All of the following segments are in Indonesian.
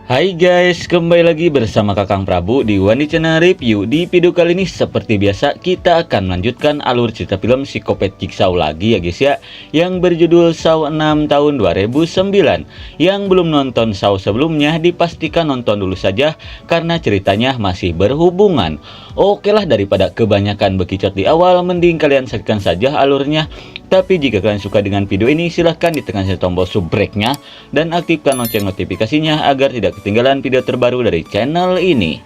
Hai guys, kembali lagi bersama Kakang Prabu di Wani Channel Review. Di video kali ini seperti biasa kita akan melanjutkan alur cerita film Psikopat Jigsaw lagi ya guys ya, yang berjudul Saw 6 tahun 2009. Yang belum nonton Saw sebelumnya dipastikan nonton dulu saja karena ceritanya masih berhubungan. Oke lah, daripada kebanyakan bekicot di awal, mending kalian saksikan saja alurnya. Tapi jika kalian suka dengan video ini, silahkan ditekan tombol subscribe-nya dan aktifkan lonceng notifikasinya agar tidak ketinggalan video terbaru dari channel ini.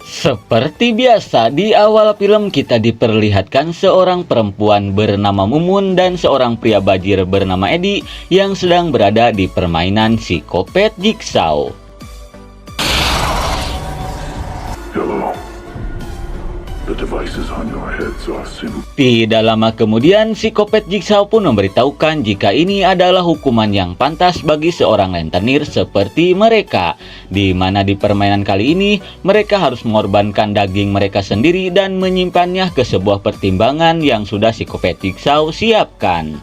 Seperti biasa, di awal film kita diperlihatkan seorang perempuan bernama Mumun dan seorang pria bajir bernama Edi yang sedang berada di permainan Psikopat Jigsaw. Hello. The device is on your head, so I'll soon. Tidak lama kemudian, Psikopat Jigsaw pun memberitahukan jika ini adalah hukuman yang pantas bagi seorang rentenir seperti mereka, di mana di permainan kali ini mereka harus mengorbankan daging mereka sendiri dan menyimpannya ke sebuah pertimbangan yang sudah Psikopat Jigsaw siapkan.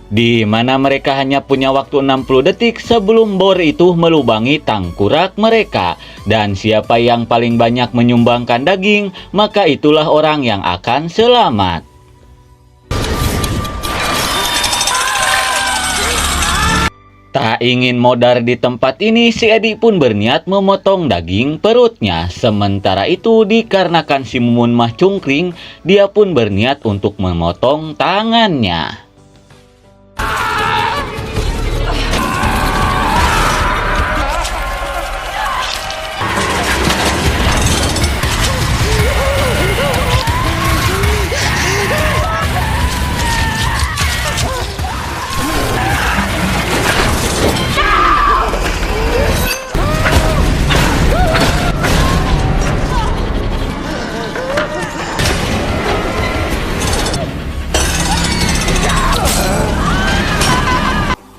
Di mana mereka hanya punya waktu 60 detik sebelum bor itu melubangi tangkurak mereka. Dan siapa yang paling banyak menyumbangkan daging, maka itulah orang yang akan selamat. Tak ingin modar di tempat ini, si Edi pun berniat memotong daging perutnya. Sementara itu, dikarenakan si Mumun mah cungkring, dia pun berniat untuk memotong tangannya.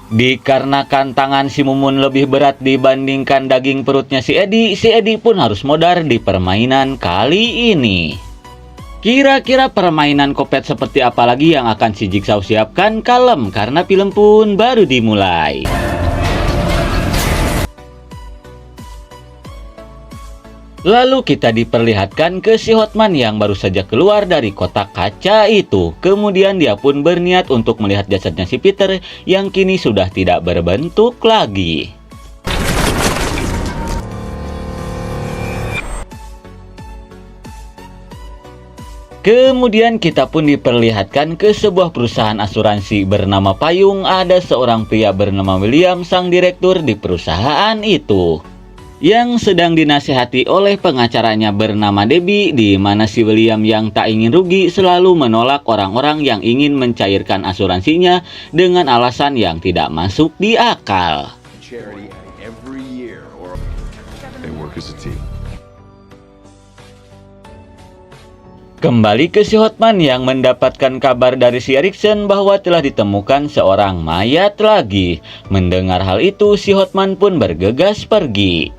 Dikarenakan tangan si Mumun lebih berat dibandingkan daging perutnya si Edi pun harus modar di permainan kali ini. Kira-kira permainan kopet seperti apa lagi yang akan si Jigsaw siapkan? Kalem, karena film pun baru dimulai. Lalu kita diperlihatkan ke si Hotman yang baru saja keluar dari kotak kaca itu. Kemudian dia pun berniat untuk melihat jasadnya si Peter yang kini sudah tidak berbentuk lagi. Kemudian kita pun diperlihatkan ke sebuah perusahaan asuransi bernama Payung. Ada seorang pria bernama William, sang direktur di perusahaan itu, yang sedang dinasihati oleh pengacaranya bernama Debbie, di mana si William yang tak ingin rugi selalu menolak orang-orang yang ingin mencairkan asuransinya dengan alasan yang tidak masuk di akal. Kembali ke si Hotman yang mendapatkan kabar dari si Erikson bahwa telah ditemukan seorang mayat lagi. Mendengar hal itu, si Hotman pun bergegas pergi.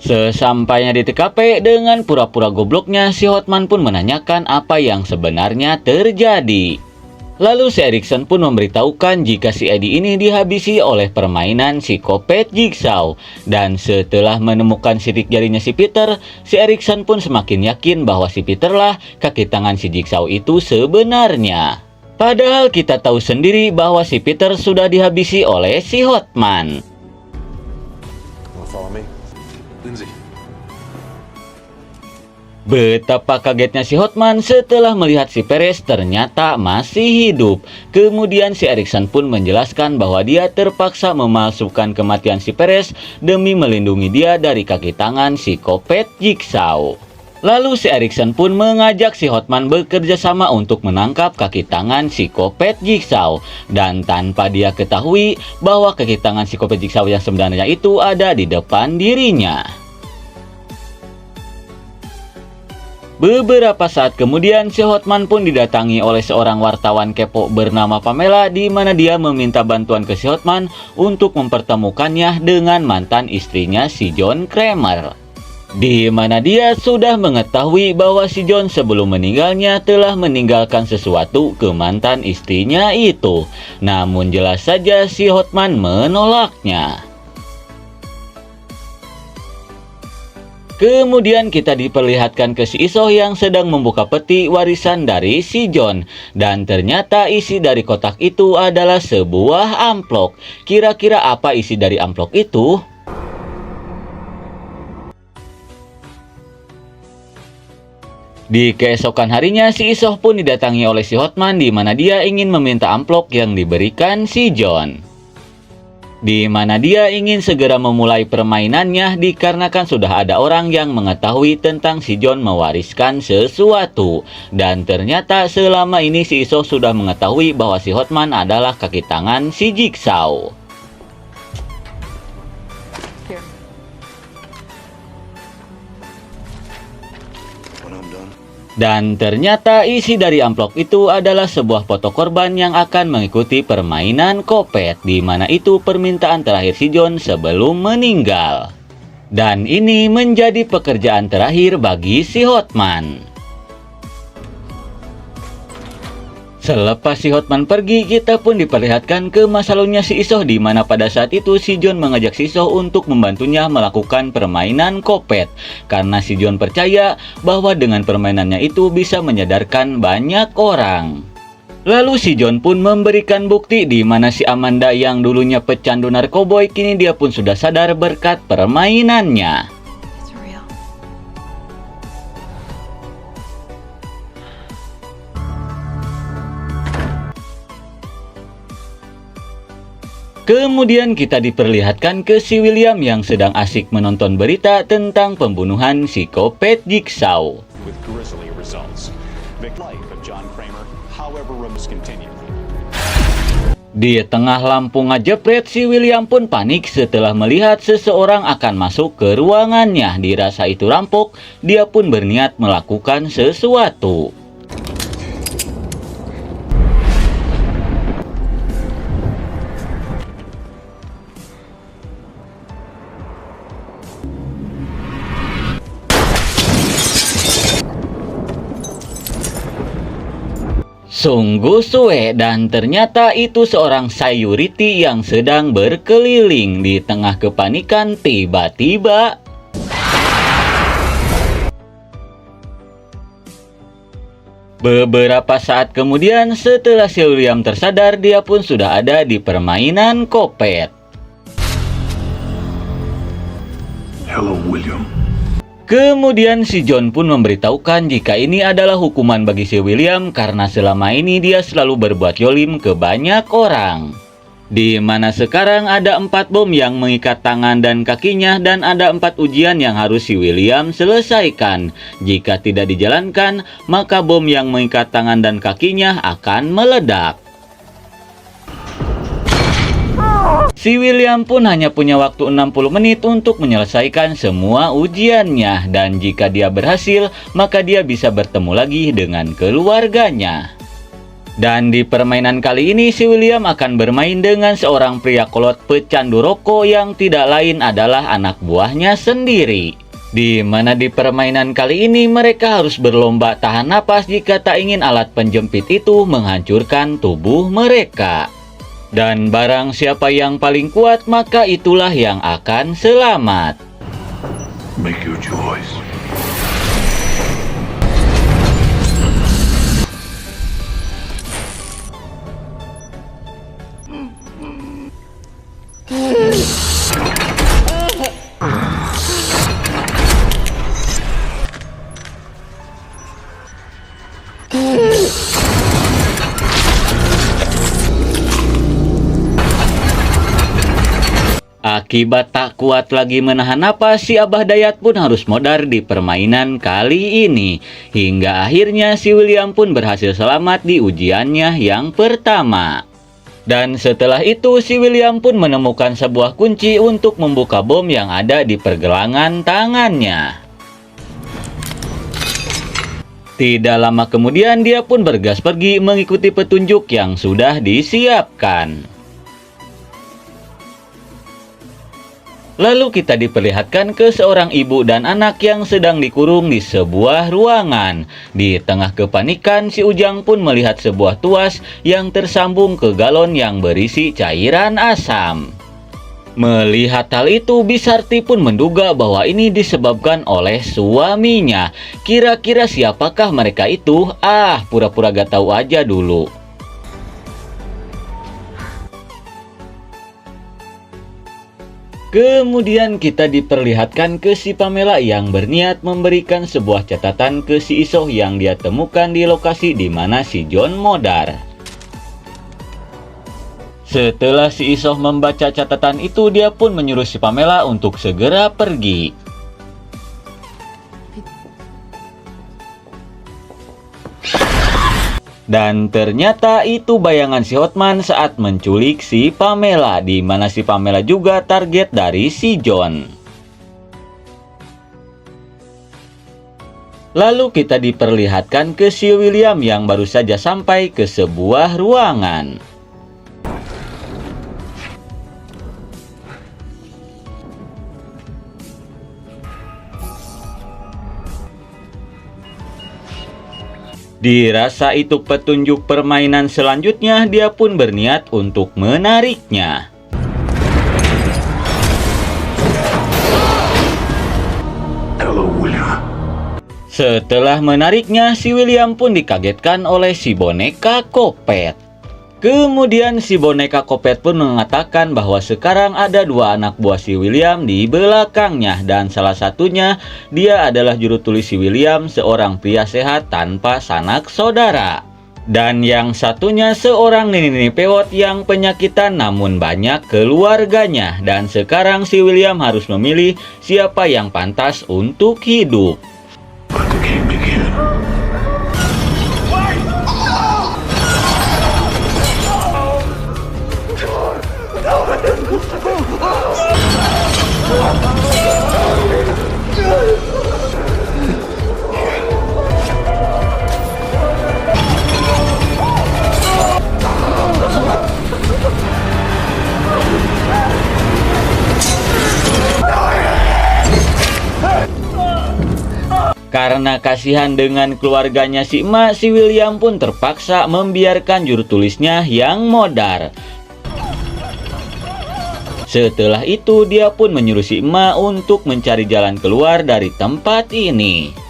Sesampainya di TKP, dengan pura-pura gobloknya, si Hotman pun menanyakan apa yang sebenarnya terjadi. Lalu si Erikson pun memberitahukan jika si Edi ini dihabisi oleh permainan Psikopat Jigsaw. Dan setelah menemukan sidik jarinya si Peter, si Erikson pun semakin yakin bahwa si Peter lah kaki tangan si Jigsaw itu sebenarnya. Padahal kita tahu sendiri bahwa si Peter sudah dihabisi oleh si Hotman. Betapa kagetnya si Hotman setelah melihat si Perez ternyata masih hidup. Kemudian si Erikson pun menjelaskan bahwa dia terpaksa memalsukan kematian si Perez demi melindungi dia dari kaki tangan Psikopat Jigsaw. Lalu si Erikson pun mengajak si Hotman bekerja sama untuk menangkap kaki tangan Psikopat Jigsaw. Dan tanpa dia ketahui bahwa kaki tangan Psikopat Jigsaw yang sebenarnya itu ada di depan dirinya. Beberapa saat kemudian, si Hotman pun didatangi oleh seorang wartawan kepo bernama Pamela, di mana dia meminta bantuan ke si Hotman untuk mempertemukannya dengan mantan istrinya si John Kramer. Di mana dia sudah mengetahui bahwa si John sebelum meninggalnya telah meninggalkan sesuatu ke mantan istrinya itu. Namun jelas saja si Hotman menolaknya. Kemudian kita diperlihatkan ke si Isoh yang sedang membuka peti warisan dari si John. Dan ternyata isi dari kotak itu adalah sebuah amplop. Kira-kira apa isi dari amplop itu? Di keesokan harinya, si Isoh pun didatangi oleh si Hotman, di mana dia ingin meminta amplop yang diberikan si John. Di mana dia ingin segera memulai permainannya dikarenakan sudah ada orang yang mengetahui tentang si John mewariskan sesuatu. Dan ternyata selama ini si Isoh sudah mengetahui bahwa si Hotman adalah kaki tangan si Jigsaw. Dan ternyata isi dari amplop itu adalah sebuah foto korban yang akan mengikuti permainan kopet, di mana itu permintaan terakhir si John sebelum meninggal. Dan ini menjadi pekerjaan terakhir bagi si Hotman. Selepas si Hotman pergi, kita pun diperlihatkan ke masa lalunya si Isoh, di mana pada saat itu si John mengajak si Isoh untuk membantunya melakukan permainan kopet. Karena si John percaya bahwa dengan permainannya itu bisa menyadarkan banyak orang. Lalu si John pun memberikan bukti di mana si Amanda yang dulunya pecandu narkoboy, kini dia pun sudah sadar berkat permainannya. Kemudian kita diperlihatkan ke si William yang sedang asik menonton berita tentang pembunuhan psikopat Jigsaw. Di tengah lampu ngejepret, si William pun panik setelah melihat seseorang akan masuk ke ruangannya. Dirasa itu rampok, dia pun berniat melakukan sesuatu. Sungguh suwe, dan ternyata itu seorang security yang sedang berkeliling. Di tengah kepanikan, tiba-tiba beberapa saat kemudian, setelah si William tersadar, dia pun sudah ada di permainan kopet. Hello, William. Kemudian si John pun memberitahukan jika ini adalah hukuman bagi si William karena selama ini dia selalu berbuat yolim ke banyak orang. Di mana sekarang ada 4 bom yang mengikat tangan dan kakinya, dan ada 4 ujian yang harus si William selesaikan. Jika tidak dijalankan, maka bom yang mengikat tangan dan kakinya akan meledak. Si William pun hanya punya waktu 60 menit untuk menyelesaikan semua ujiannya, dan jika dia berhasil, maka dia bisa bertemu lagi dengan keluarganya. Dan di permainan kali ini, si William akan bermain dengan seorang pria kolot pecandu rokok yang tidak lain adalah anak buahnya sendiri. Di mana di permainan kali ini mereka harus berlomba tahan napas jika tak ingin alat penjepit itu menghancurkan tubuh mereka. Dan barang siapa yang paling kuat, maka itulah yang akan selamat. Make your choice. Akibat tak kuat lagi menahan napas, si Abah Dayat pun harus modar di permainan kali ini. Hingga akhirnya si William pun berhasil selamat di ujiannya yang pertama. Dan setelah itu si William pun menemukan sebuah kunci untuk membuka bom yang ada di pergelangan tangannya. Tidak lama kemudian dia pun bergas pergi mengikuti petunjuk yang sudah disiapkan. Lalu kita diperlihatkan ke seorang ibu dan anak yang sedang dikurung di sebuah ruangan. Di tengah kepanikan, si Ujang pun melihat sebuah tuas yang tersambung ke galon yang berisi cairan asam. Melihat hal itu, Bisarti pun menduga bahwa ini disebabkan oleh suaminya. Kira-kira siapakah mereka itu? Pura-pura gak tahu aja dulu. Kemudian kita diperlihatkan ke si Pamela yang berniat memberikan sebuah catatan ke si Isoh yang dia temukan di lokasi di mana si John modar. Setelah si Isoh membaca catatan itu, dia pun menyuruh si Pamela untuk segera pergi. Dan ternyata itu bayangan si Hotman saat menculik si Pamela, di mana si Pamela juga target dari si John. Lalu kita diperlihatkan ke si William yang baru saja sampai ke sebuah ruangan. Dirasa itu petunjuk permainan selanjutnya, dia pun berniat untuk menariknya. Hello, William. Setelah menariknya, si William pun dikagetkan oleh si boneka Kopet. Kemudian si boneka Kopet pun mengatakan bahwa sekarang ada dua anak buah si William di belakangnya, dan salah satunya dia adalah juru tulis si William, seorang pria sehat tanpa sanak saudara. Dan yang satunya seorang nini pewot yang penyakitan namun banyak keluarganya, dan sekarang si William harus memilih siapa yang pantas untuk hidup. Let the game begin. Karena kasihan dengan keluarganya si emak, si William pun terpaksa membiarkan juru tulisnya yang modar. Setelah itu, dia pun menyuruh si emak untuk mencari jalan keluar dari tempat ini.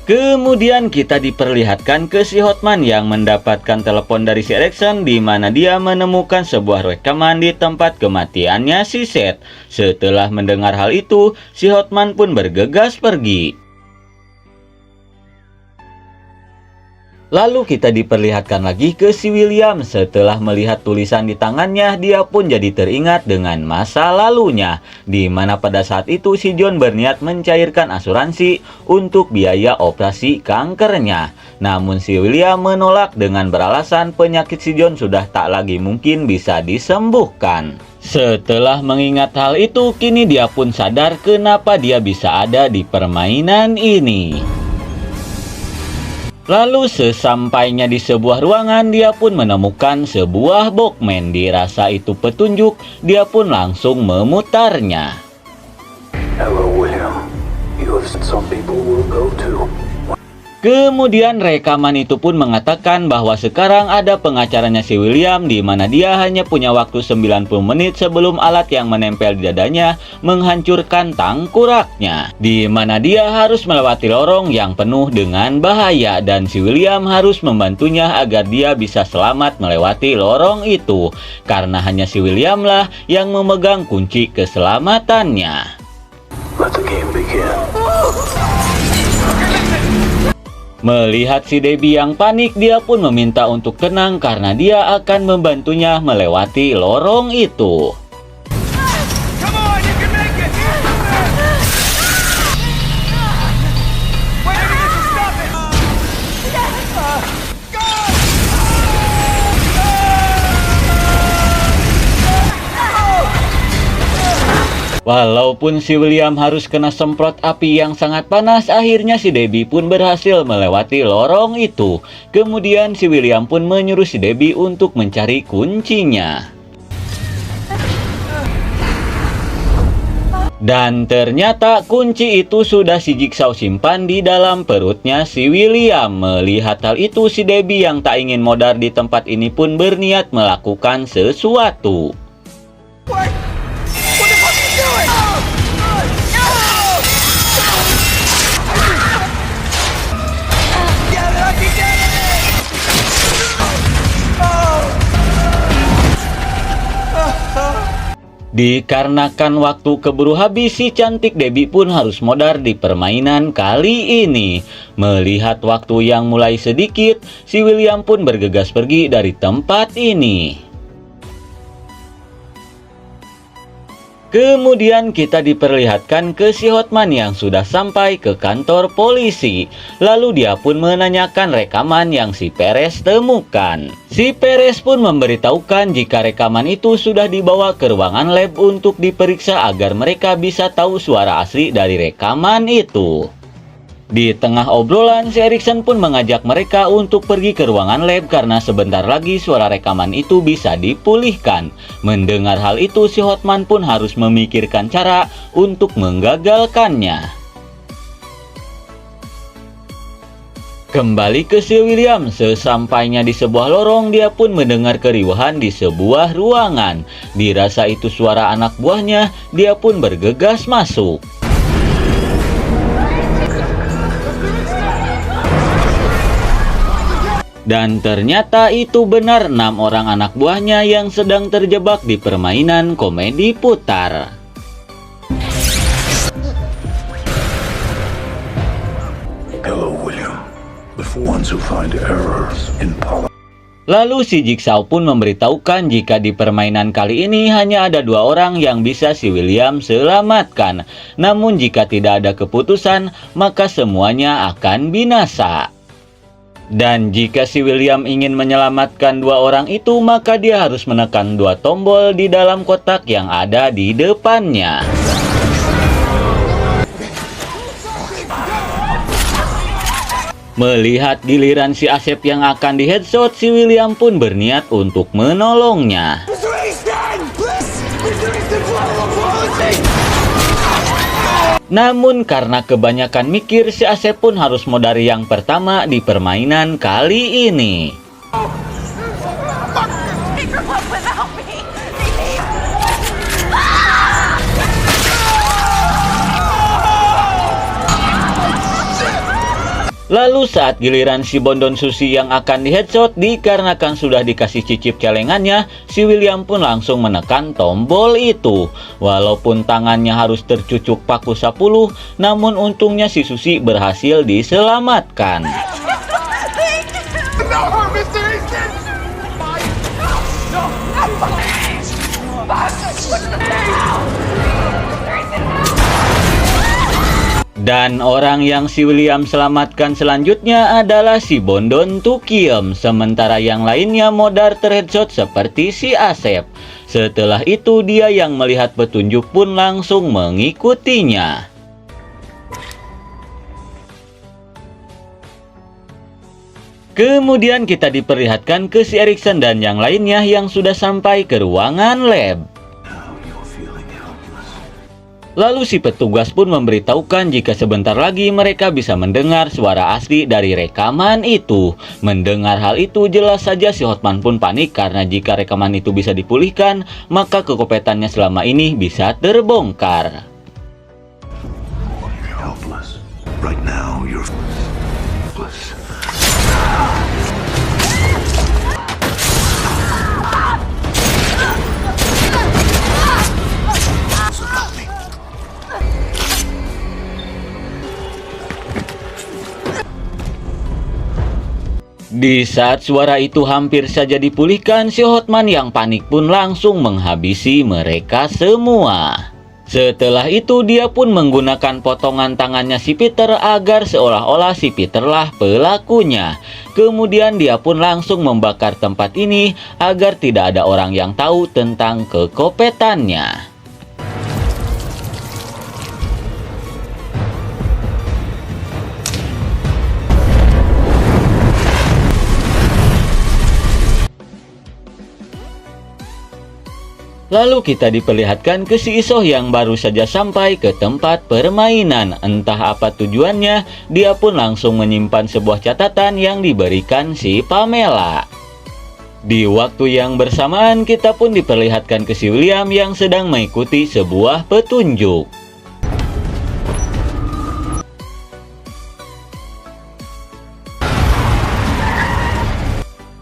Kemudian kita diperlihatkan ke si Hotman yang mendapatkan telepon dari si Erikson, di mana dia menemukan sebuah rekaman di tempat kematiannya si Seth. Setelah mendengar hal itu, si Hotman pun bergegas pergi. Lalu kita diperlihatkan lagi ke si William. Setelah melihat tulisan di tangannya, dia pun jadi teringat dengan masa lalunya, di mana pada saat itu si John berniat mencairkan asuransi untuk biaya operasi kankernya. Namun si William menolak dengan beralasan penyakit si John sudah tak lagi mungkin bisa disembuhkan. Setelah mengingat hal itu, kini dia pun sadar kenapa dia bisa ada di permainan ini. Lalu sesampainya di sebuah ruangan, dia pun menemukan sebuah Walkman. Dirasa itu petunjuk, dia pun langsung memutarnya. Hello, William. You have some people will go to. Kemudian rekaman itu pun mengatakan bahwa sekarang ada pengacaranya si William, di mana dia hanya punya waktu 90 menit sebelum alat yang menempel di dadanya menghancurkan tengkoraknya, di mana dia harus melewati lorong yang penuh dengan bahaya, dan si William harus membantunya agar dia bisa selamat melewati lorong itu, karena hanya si William lah yang memegang kunci keselamatannya. Let the game begin. Melihat si Debbie yang panik, dia pun meminta untuk tenang karena dia akan membantunya melewati lorong itu. Walaupun si William harus kena semprot api yang sangat panas, akhirnya si Debbie pun berhasil melewati lorong itu. Kemudian si William pun menyuruh si Debbie untuk mencari kuncinya. Dan ternyata kunci itu sudah si Jigsaw simpan di dalam perutnya si William. Melihat hal itu, si Debbie yang tak ingin modar di tempat ini pun berniat melakukan sesuatu. Dikarenakan waktu keburu habis, si cantik Debbie pun harus modar di permainan kali ini. Melihat waktu yang mulai sedikit, si William pun bergegas pergi dari tempat ini. Kemudian kita diperlihatkan ke si Hotman yang sudah sampai ke kantor polisi. Lalu dia pun menanyakan rekaman yang si Perez temukan. Si Perez pun memberitahukan jika rekaman itu sudah dibawa ke ruangan lab untuk diperiksa agar mereka bisa tahu suara asli dari rekaman itu. Di tengah obrolan, si Erikson pun mengajak mereka untuk pergi ke ruangan lab karena sebentar lagi suara rekaman itu bisa dipulihkan. Mendengar hal itu, si Hotman pun harus memikirkan cara untuk menggagalkannya. Kembali ke si William, sesampainya di sebuah lorong, dia pun mendengar keriuhan di sebuah ruangan. Dirasa itu suara anak buahnya, dia pun bergegas masuk. Dan ternyata itu benar 6 orang anak buahnya yang sedang terjebak di permainan komedi putar. Hello, William. The ones who find errors in politics. Lalu si Jigsaw pun memberitahukan jika di permainan kali ini hanya ada 2 orang yang bisa si William selamatkan. Namun jika tidak ada keputusan, maka semuanya akan binasa. Dan jika si William ingin menyelamatkan 2 orang itu, maka dia harus menekan 2 tombol di dalam kotak yang ada di depannya. Melihat giliran si Asep yang akan di headshot, si William pun berniat untuk menolongnya. Namun karena kebanyakan mikir, si Asep pun harus modar yang pertama di permainan kali ini. Lalu saat giliran si Bondon Susi yang akan di headshot, dikarenakan sudah dikasih cicip celengannya, si William pun langsung menekan tombol itu. Walaupun tangannya harus tercucuk paku 10, namun untungnya si Susi berhasil diselamatkan. Dan orang yang si William selamatkan selanjutnya adalah si Bondon Tukiem. Sementara yang lainnya modar terheadshot seperti si Asep. Setelah itu dia yang melihat petunjuk pun langsung mengikutinya. Kemudian kita diperlihatkan ke si Erikson dan yang lainnya yang sudah sampai ke ruangan lab. Lalu si petugas pun memberitahukan jika sebentar lagi mereka bisa mendengar suara asli dari rekaman itu. Mendengar hal itu, jelas saja si Hotman pun panik karena jika rekaman itu bisa dipulihkan, maka kekopetannya selama ini bisa terbongkar. Helpless. Right now, you're helpless. Di saat suara itu hampir saja dipulihkan, si Hotman yang panik pun langsung menghabisi mereka semua. Setelah itu dia pun menggunakan potongan tangannya si Peter agar seolah-olah si Peter lah pelakunya. Kemudian dia pun langsung membakar tempat ini agar tidak ada orang yang tahu tentang kekopetannya. Lalu kita diperlihatkan ke si Isoh yang baru saja sampai ke tempat permainan. Entah apa tujuannya, dia pun langsung menyimpan sebuah catatan yang diberikan si Pamela. Di waktu yang bersamaan, kita pun diperlihatkan ke si William yang sedang mengikuti sebuah petunjuk.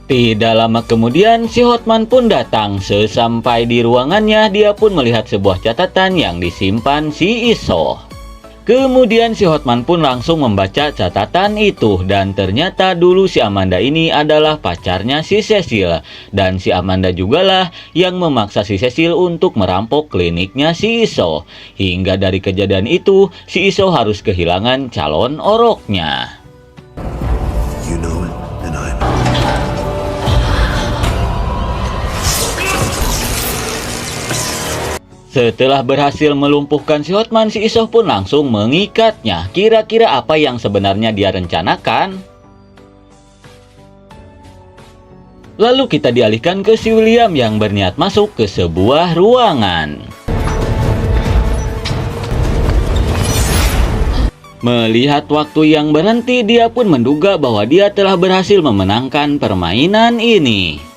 Tidak lama kemudian, si Hotman pun datang. Sesampai di ruangannya, dia pun melihat sebuah catatan yang disimpan si Isoh. Kemudian si Hotman pun langsung membaca catatan itu, dan ternyata dulu si Amanda ini adalah pacarnya si Cecil. Dan si Amanda jugalah yang memaksa si Cecil untuk merampok kliniknya si Isoh. Hingga dari kejadian itu, si Isoh harus kehilangan calon oroknya. You know it, and I know. Setelah berhasil melumpuhkan si Hotman, si Isoh pun langsung mengikatnya. Kira-kira apa yang sebenarnya dia rencanakan? Lalu kita dialihkan ke si William yang berniat masuk ke sebuah ruangan. Melihat waktu yang berhenti, dia pun menduga bahwa dia telah berhasil memenangkan permainan ini.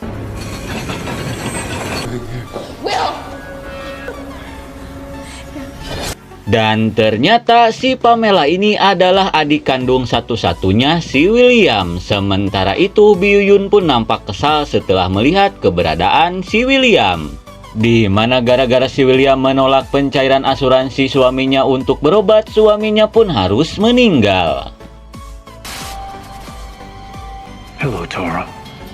Dan ternyata si Pamela ini adalah adik kandung satu-satunya si William. Sementara itu, Biyun pun nampak kesal setelah melihat keberadaan si William. Di mana gara-gara si William menolak pencairan asuransi suaminya untuk berobat, suaminya pun harus meninggal. Hello, Tara.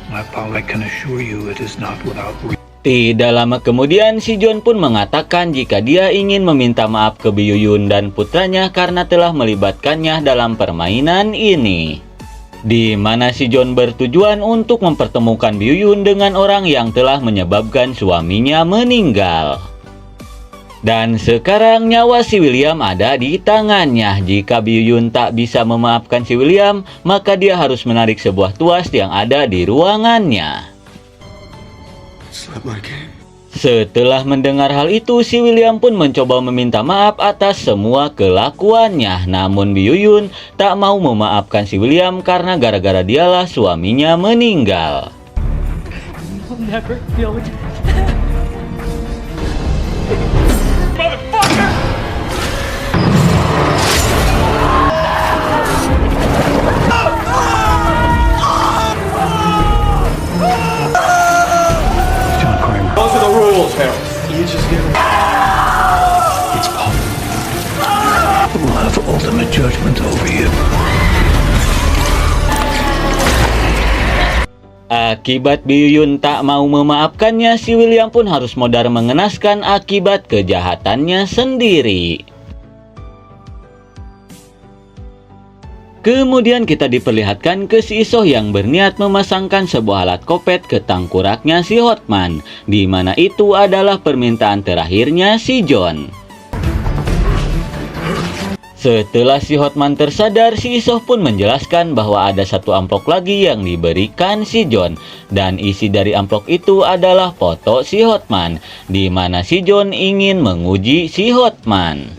I can assure you it is not without reason. Tidak lama kemudian, si John pun mengatakan jika dia ingin meminta maaf ke Biyun dan putranya karena telah melibatkannya dalam permainan ini. Di mana si John bertujuan untuk mempertemukan Biyun dengan orang yang telah menyebabkan suaminya meninggal. Dan sekarang nyawa si William ada di tangannya. Jika Biyun tak bisa memaafkan si William, maka dia harus menarik sebuah tuas yang ada di ruangannya. Setelah mendengar hal itu, si William pun mencoba meminta maaf atas semua kelakuannya. Namun Biyun tak mau memaafkan si William karena gara-gara dialah suaminya meninggal. You just get it's public. We'll have ultimate judgment over you. Akibat Biyun tak mau memaafkannya, si William pun harus modal mengenaskan akibat kejahatannya sendiri. Kemudian kita diperlihatkan ke si Isoh yang berniat memasangkan sebuah alat kopet ke tengkoraknya si Hotman, di mana itu adalah permintaan terakhirnya si John. Setelah si Hotman tersadar, si Isoh pun menjelaskan bahwa ada satu amplop lagi yang diberikan si John, dan isi dari amplop itu adalah foto si Hotman, di mana si John ingin menguji si Hotman.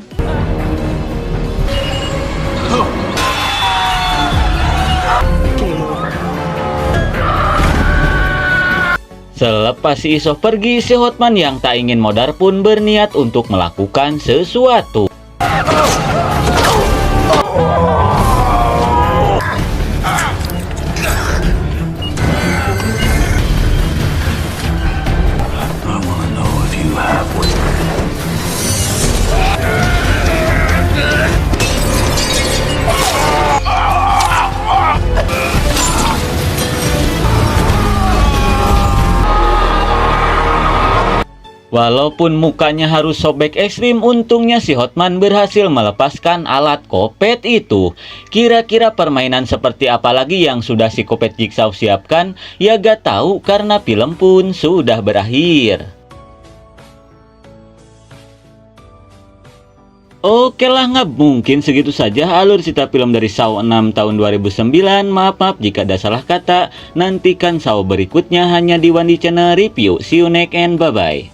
Selepas si Isoh pergi, si Hotman yang tak ingin modar pun berniat untuk melakukan sesuatu. Walaupun mukanya harus sobek ekstrim, untungnya si Hotman berhasil melepaskan alat kopet itu. Kira-kira permainan seperti apa lagi yang sudah si Kopet Jigsaw siapkan? Ya gak tahu karena film pun sudah berakhir. Oke lah, nggak mungkin segitu saja alur cerita film dari Saw 6 tahun 2009. Maaf jika ada salah kata. Nantikan Saw berikutnya hanya di Wandi Channel Review. See you next and bye-bye.